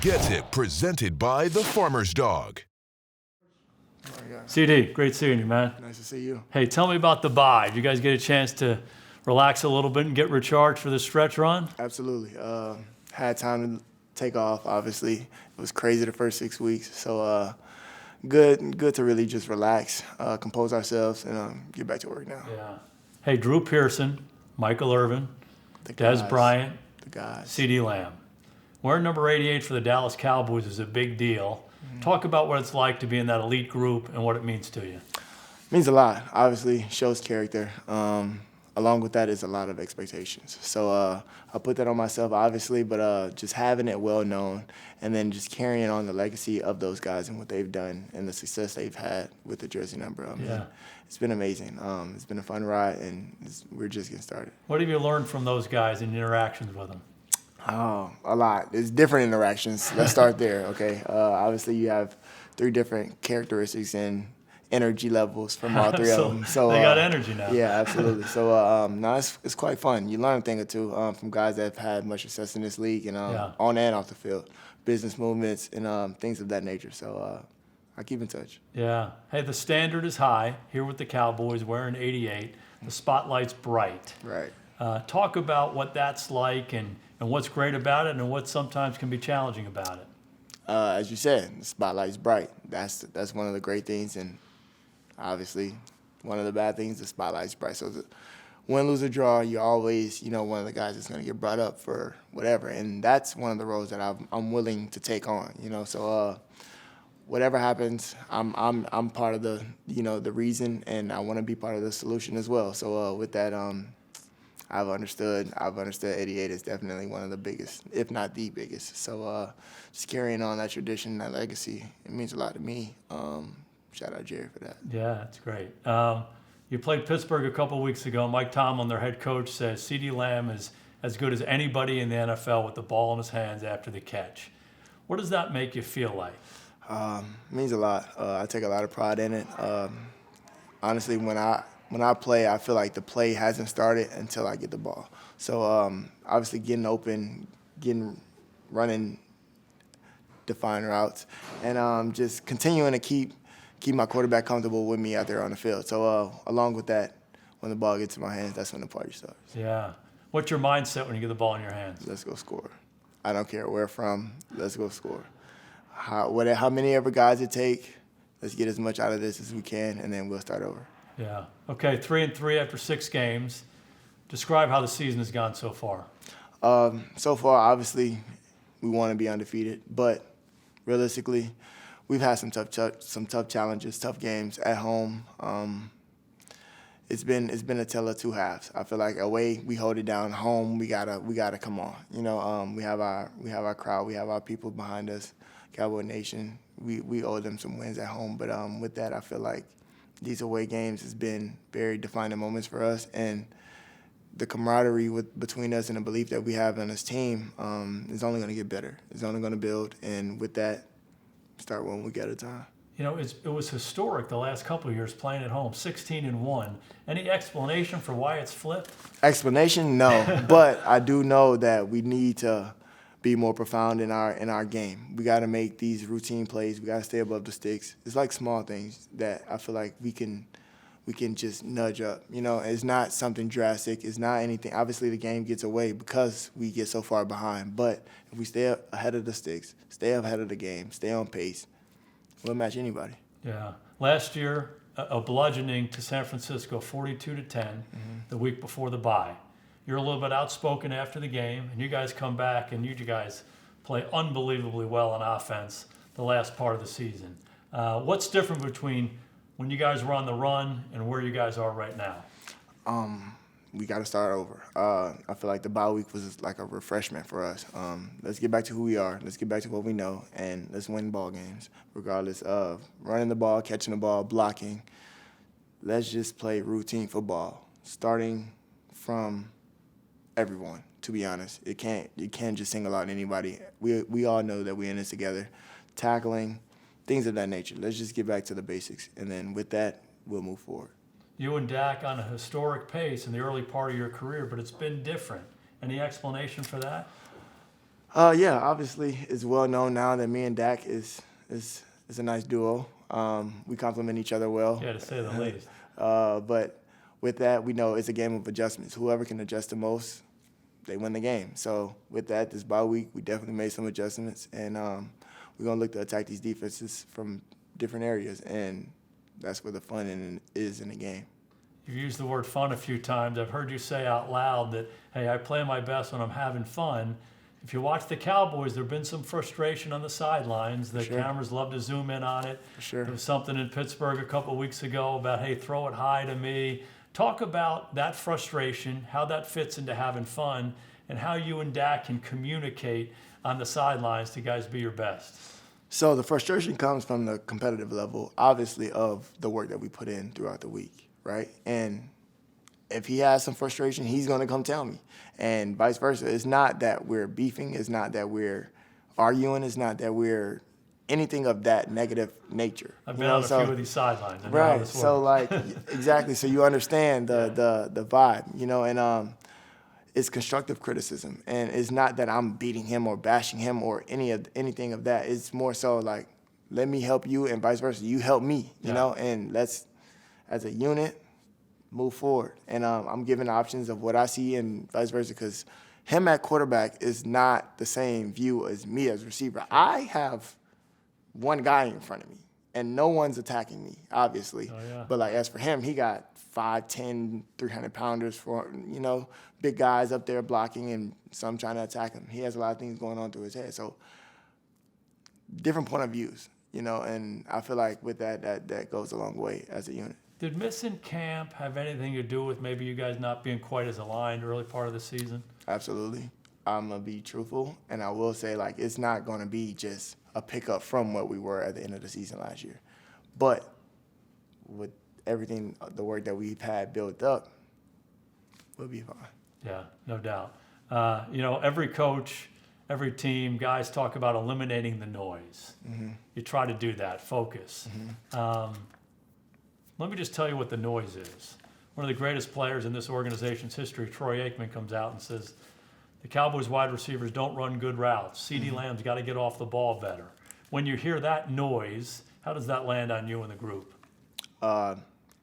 Gets It, presented by the Farmer's Dog. CeeDee, great seeing you, man. Nice to see you. Hey, tell me about the bye. Did you guys get a chance to relax a little bit and get recharged for this stretch run? Absolutely. Had time to take off, obviously. It was crazy the first 6 weeks. So good to really just relax, compose ourselves, and get back to work now. Yeah. Hey, Drew Pearson, Michael Irvin, The Des guys, Bryant, The guys. CeeDee Lamb. Wearing number 88 for the Dallas Cowboys is a big deal. Talk about what it's like to be in that elite group and what it means to you. It means a lot. Obviously, shows character. Along with that is a lot of expectations. So I put that on myself, obviously, but just having it well known and then just carrying on the legacy of those guys and what they've done and the success they've had with the jersey number. It's been amazing. It's been a fun ride, and we're just getting started. What have you learned from those guys in your interactions with them? Oh, a lot. It's different interactions. Let's start there, okay? Obviously, you have 3 different characteristics and energy levels from all 3 of them. So they got energy now. Yeah, absolutely. So no, it's quite fun. You learn a thing or two from guys that have had much success in this league and on and off the field, business movements and things of that nature. So I keep in touch. Yeah. Hey, the standard is high here with the Cowboys wearing 88. The spotlight's bright. Right. Talk about what that's like and what's great about it and what sometimes can be challenging about it. As you said, the spotlight's bright. That's one of the great things, and obviously one of the bad things, the spotlight's bright. So win, lose, or draw, you're always, one of the guys that's going to get brought up for whatever, and that's one of the roles that I'm willing to take on. So whatever happens, I'm part of the the reason, and I want to be part of the solution as well. So with that, I've understood 88 is definitely one of the biggest, if not the biggest. So just carrying on that tradition, that legacy, it means a lot to me. Shout out Jerry for that. Yeah, that's great. You played Pittsburgh a couple weeks ago. Mike Tomlin, their head coach, says CeeDee Lamb is as good as anybody in the NFL with the ball in his hands after the catch. What does that make you feel like? It means a lot. I take a lot of pride in it. Honestly, when I play, I feel like the play hasn't started until I get the ball. So obviously getting open, running defined routes, and just continuing to keep my quarterback comfortable with me out there on the field. So along with that, when the ball gets in my hands, that's when the party starts. Yeah. What's your mindset when you get the ball in your hands? Let's go score. I don't care where from. Let's go score. How many ever guys it take, let's get as much out of this as we can, and then we'll start over. Yeah. Okay, 3-3 after 6 games. Describe how the season has gone so far. So far, obviously, we want to be undefeated, but realistically, we've had some tough challenges, tough games at home. It's been a tale of 2 halves. I feel like away we hold it down. Home we gotta come on. We have our crowd, we have our people behind us, Cowboy Nation. We owe them some wins at home, but with that, I feel like these away games has been very defining moments for us, and the camaraderie between us and the belief that we have in this team is only going to get better. It's only going to build, and with that, start one week at a time. It was historic the last couple of years playing at home, 16-1. Any explanation for why it's flipped? Explanation, no, but I do know that we need to be more profound in our game. We got to make these routine plays. We got to stay above the sticks. It's like small things that I feel like we can just nudge up. It's not something drastic. It's not anything. Obviously, the game gets away because we get so far behind. But if we stay ahead of the sticks, stay ahead of the game, stay on pace, we'll match anybody. Yeah. Last year, a bludgeoning to San Francisco, 42-10, the week before the bye. You're a little bit outspoken after the game, and you guys come back, and you guys play unbelievably well on offense the last part of the season. What's different between when you guys were on the run and where you guys are right now? We got to start over. I feel like the bye week was like a refreshment for us. Let's get back to who we are. Let's get back to what we know, and let's win ball games, regardless of running the ball, catching the ball, blocking. Let's just play routine football, starting from everyone, to be honest. You can't just single out anybody. We all know that we're in this together. Tackling, things of that nature. Let's just get back to the basics, and then with that, we'll move forward. You and Dak on a historic pace in the early part of your career, but it's been different. Any explanation for that? Yeah, obviously it's well known now that me and Dak is a nice duo. We complement each other well. Yeah, to say the least. But with that, we know it's a game of adjustments. Whoever can adjust the most, they win the game. So with that, this bye week, we definitely made some adjustments, and we're going to look to attack these defenses from different areas, and that's where the fun is in the game. You've used the word fun a few times. I've heard you say out loud that, hey, I play my best when I'm having fun. If you watch the Cowboys, there have been some frustration on the sidelines. The cameras love to zoom in on it. For sure. There was something in Pittsburgh a couple of weeks ago about, hey, throw it high to me. Talk about that frustration, how that fits into having fun, and how you and Dak can communicate on the sidelines to guys be your best. So the frustration comes from the competitive level, obviously, of the work that we put in throughout the week, right? And if he has some frustration, he's going to come tell me, and vice versa. It's not that we're beefing. It's not that we're arguing. It's not that we're anything of that negative nature. I've been on a few of these sidelines. I know how Right. this So, works. exactly. So you understand the vibe, and it's constructive criticism. And it's not that I'm beating him or bashing him or anything of that. It's more so like, let me help you and vice versa. You help me, you know, and let's, as a unit, move forward. And I'm giving options of what I see and vice versa, because him at quarterback is not the same view as me as receiver. I have one guy in front of me, and no one's attacking me, obviously. Oh, yeah. But, as for him, he got 5'10", 300-pounders for, big guys up there blocking and some trying to attack him. He has a lot of things going on through his head. So different point of views, and I feel like with that goes a long way as a unit. Did missing camp have anything to do with maybe you guys not being quite as aligned early part of the season? Absolutely. I'm going to be truthful, and I will say, it's not going to be just a pickup from what we were at the end of the season last year. But with everything, the work that we've had built up, we'll be fine. Yeah, no doubt. Every coach, every team, guys talk about eliminating the noise. Mm-hmm. You try to do that, focus. Mm-hmm. Let me just tell you what the noise is. One of the greatest players in this organization's history, Troy Aikman, comes out and says, the Cowboys wide receivers don't run good routes. CeeDee Lamb's got to get off the ball better. When you hear that noise, how does that land on you and the group?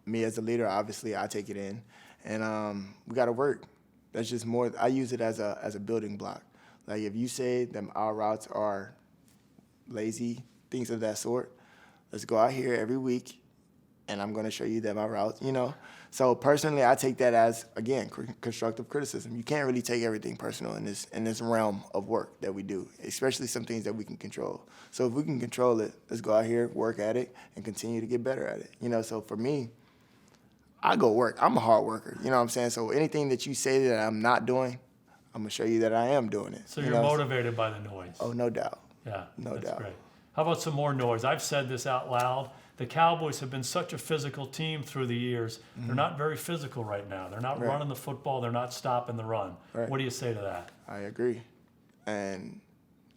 Me as a leader, obviously, I take it in. And we got to work. That's just more, I use it as a building block. Like, if you say that our routes are lazy, things of that sort, let's go out here every week, and I'm going to show you that my routes, So personally, I take that as, again, constructive criticism. You can't really take everything personal in this realm of work that we do, especially some things that we can control. So if we can control it, let's go out here, work at it, and continue to get better at it. So for me, I go work. I'm a hard worker. You know what I'm saying? So anything that you say that I'm not doing, I'm going to show you that I am doing it. So you're motivated by the noise. Oh, no doubt. Yeah, no doubt. That's great. How about some more noise? I've said this out loud. The Cowboys have been such a physical team through the years. Mm-hmm. They're not very physical right now. They're not running the football. They're not stopping the run. Right. What do you say to that? I agree. And,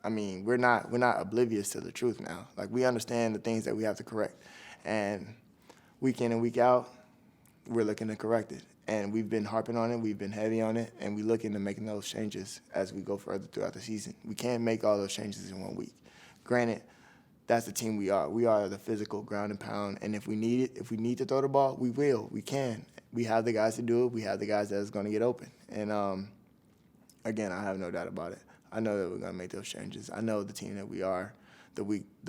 we're not oblivious to the truth now. We understand the things that we have to correct. And week in and week out, we're looking to correct it. And we've been harping on it. We've been heavy on it. And we're looking to making those changes as we go further throughout the season. We can't make all those changes in 1 week. Granted, that's the team we are. We are the physical ground and pound. And if we need to throw the ball, we will. We can. We have the guys to do it. We have the guys that is going to get open. And, again, I have no doubt about it. I know that we're going to make those changes. I know the team that we are, the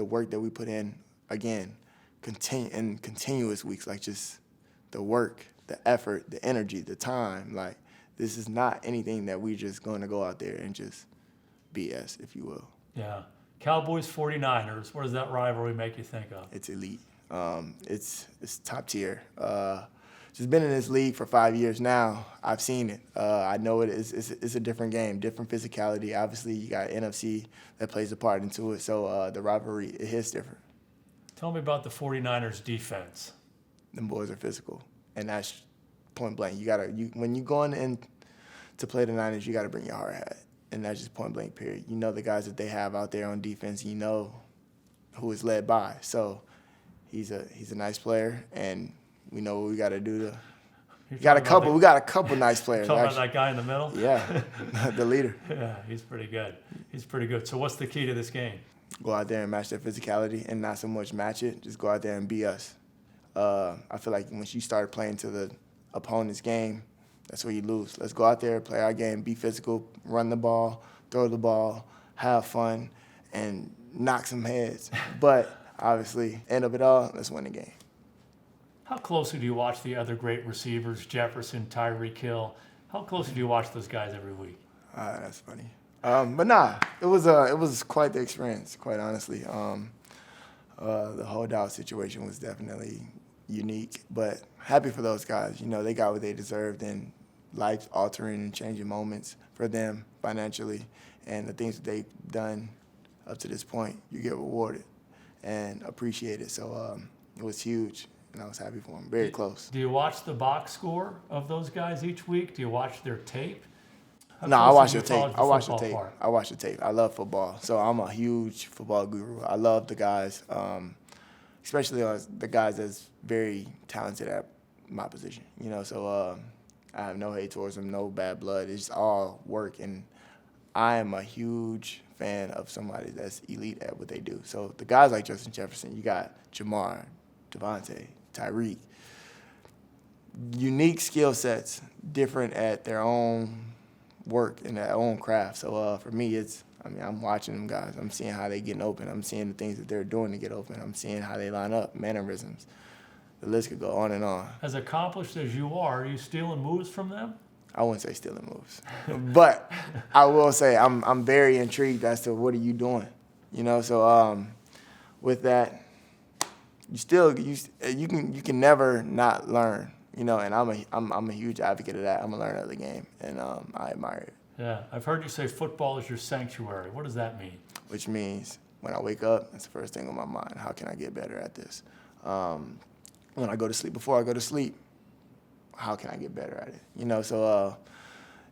work that we put in, again, continuous weeks, just the work, the effort, the energy, the time. This is not anything that we're just going to go out there and just BS, if you will. Yeah. Cowboys 49ers, what does that rivalry make you think of? It's elite. It's top tier. Just been in this league for 5 years now. I've seen it. I know it's a different game, different physicality. Obviously, you got NFC that plays a part into it, so the rivalry, it hits different. Tell me about the 49ers defense. Them boys are physical, and that's point blank. When you going in to play the Niners, you got to bring your hard hat. And that's just point blank, period. You know the guys that they have out there on defense. You know who is led by. So he's a nice player, and we know what we got to do We got a couple nice players. Talking about that guy in the middle? Yeah, the leader. Yeah, he's pretty good. He's pretty good. So what's the key to this game? Go out there and match their physicality and not so much match it. Just go out there and be us. I feel like once you start playing to the opponent's game, that's where you lose. Let's go out there, play our game, be physical, run the ball, throw the ball, have fun, and knock some heads. But obviously, end of it all, let's win the game. How closely do you watch the other great receivers, Jefferson, Tyreek Hill? How closely do you watch those guys every week? That's funny. But nah, it was quite the experience, quite honestly. The holdout situation was definitely unique, but happy for those guys. You know, they got what they deserved in life-altering and changing moments for them financially, and the things that they've done up to this point, you get rewarded and appreciated. So it was huge, and I was happy for them. Very close. Do you watch the box score of those guys each week? Do you watch their tape? No, I watch the tape. I watch the tape. I love football, so I'm a huge football guru. I love the guys, especially the guys that's very talented at my position. You know, so I have no hate towards them, no bad blood. It's all work, and I am a huge fan of somebody that's elite at what they do. So the guys like Justin Jefferson, you got Jamar, Devontae, Tyreek, unique skill sets, different at their own work and their own craft. So for me, I'm watching them guys. I'm seeing how they getting open. I'm seeing the things that they're doing to get open. I'm seeing how they line up, mannerisms. The list could go on and on. As accomplished as you are you stealing moves from them? I wouldn't say stealing moves, but I will say I'm very intrigued as to what are you doing. You know, so with that, you can never not learn. You know, and I'm a huge advocate of that. I'm a learner of the game, and I admire it. Yeah, I've heard you say football is your sanctuary. What does that mean? Which means when I wake up, that's the first thing on my mind. How can I get better at this? When I go to sleep, before I go to sleep, how can I get better at it? You know, so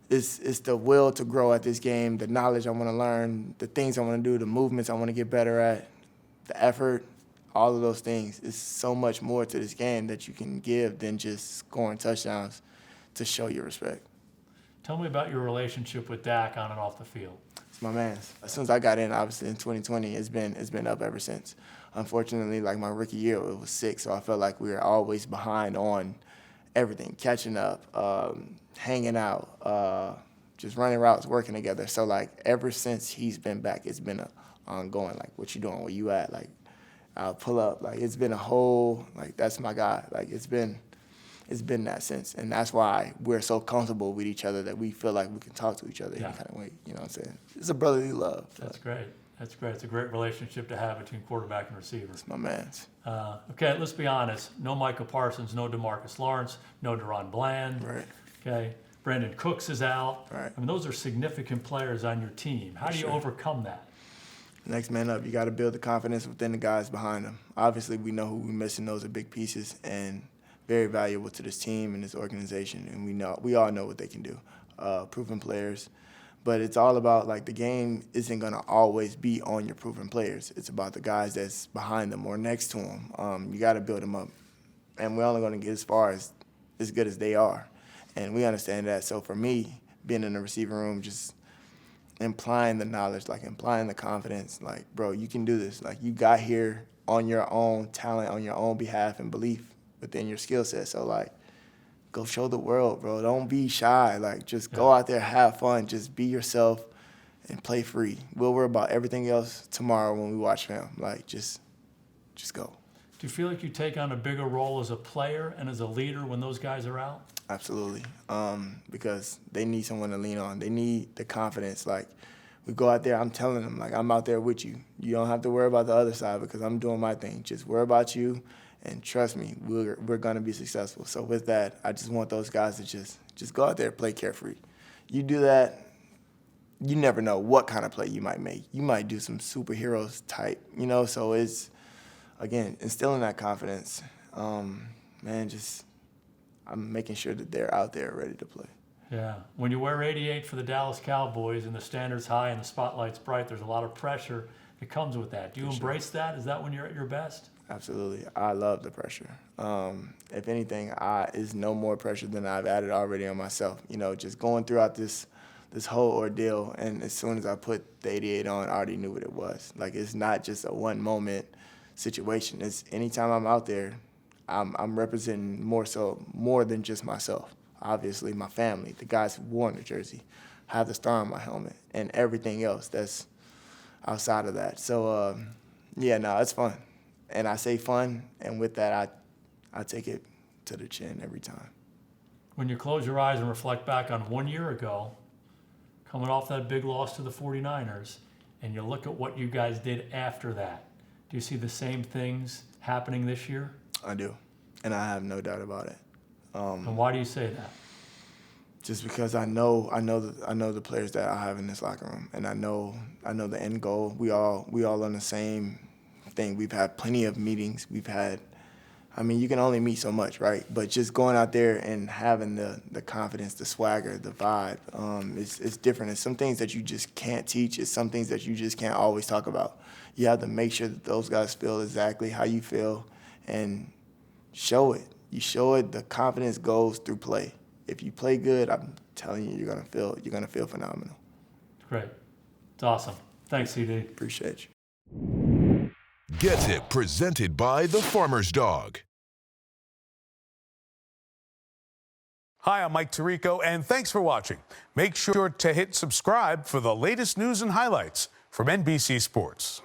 it's the will to grow at this game, the knowledge I want to learn, the things I want to do, the movements I want to get better at, the effort. All of those things. It's so much more to this game that you can give than just scoring touchdowns to show your respect. Tell me about your relationship with Dak on and off the field. It's my man. As soon as I got in, obviously in 2020, it's been up ever since. Unfortunately, like my rookie year, it was 6, so I felt like we were always behind on everything, catching up, hanging out, just running routes, working together. So like ever since he's been back, it's been ongoing. Like, what you doing? Where you at? Like, I'll pull up. Like, it's been a whole, like, that's my guy. Like, it's been that since. And that's why we're so comfortable with each other that we feel like we can talk to each other any kind of way. You know what I'm saying? It's a brotherly love. That's great. That's great. It's a great relationship to have between quarterback and receiver. It's my man's. Okay, let's be honest. No Micah Parsons, no DeMarcus Lawrence, no Deron Bland. Right. Okay. Brandon Cooks is out. Right. I mean, those are significant players on your team. How do you overcome that? Next man up, you got to build the confidence within the guys behind them. Obviously, we know who we're missing. Those are big pieces and very valuable to this team and this organization. And we all know what they can do. Proven players. But it's all about, like, the game isn't going to always be on your proven players. It's about the guys that's behind them or next to them. You got to build them up. And we're only going to get as far as good as they are. And we understand that. So for me, being in the receiving room, just implying the knowledge, like implying the confidence, like, bro, you can do this. Like, you got here on your own talent, on your own behalf and belief within your skill set. So, like, go show the world, bro. Don't be shy. Like, just go out there, have fun. Just be yourself and play free. We'll worry about everything else tomorrow when we watch film. Like, just go. Do you feel like you take on a bigger role as a player and as a leader when those guys are out? Absolutely, because they need someone to lean on. They need the confidence. Like, we go out there, I'm telling them, like, I'm out there with you. You don't have to worry about the other side because I'm doing my thing. Just worry about you, and trust me, we're going to be successful. So with that, I just want those guys to just go out there and play carefree. You do that, you never know what kind of play you might make. You might do some superheroes type, you know? So it's, again, instilling that confidence. I'm making sure that they're out there ready to play. Yeah. When you wear 88 for the Dallas Cowboys and the standard's high and the spotlight's bright, there's a lot of pressure that comes with that. Do you embrace that? Is that when you're at your best? Absolutely. I love the pressure. If anything, it's no more pressure than I've added already on myself. You know, just going throughout this whole ordeal, and as soon as I put the 88 on, I already knew what it was. Like, it's not just a one-moment situation. It's anytime I'm out there, I'm representing more than just myself. Obviously, my family, the guys who wore the jersey, have the star on my helmet, and everything else that's outside of that. So, yeah, no, it's fun. And I say fun, and with that, I take it to the chin every time. When you close your eyes and reflect back on 1 year ago, coming off that big loss to the 49ers, and you look at what you guys did after that, do you see the same things happening this year? I do, and I have no doubt about it. And why do you say that? Just because I know the players that I have in this locker room, and I know the end goal. We all on the same thing. We've had plenty of meetings. You can only meet so much, right? But just going out there and having the confidence, the swagger, the vibe, it's different. It's some things that you just can't teach. It's some things that you just can't always talk about. You have to make sure that those guys feel exactly how you feel and show it. You show it. The confidence goes through play. If you play good, I'm telling you, you're gonna feel phenomenal. Great. It's awesome. Thanks, CeeDee. Appreciate you. Get It presented by the Farmer's Dog. Hi, I'm Mike Tirico, and thanks for watching. Make sure to hit subscribe for the latest news and highlights from NBC Sports.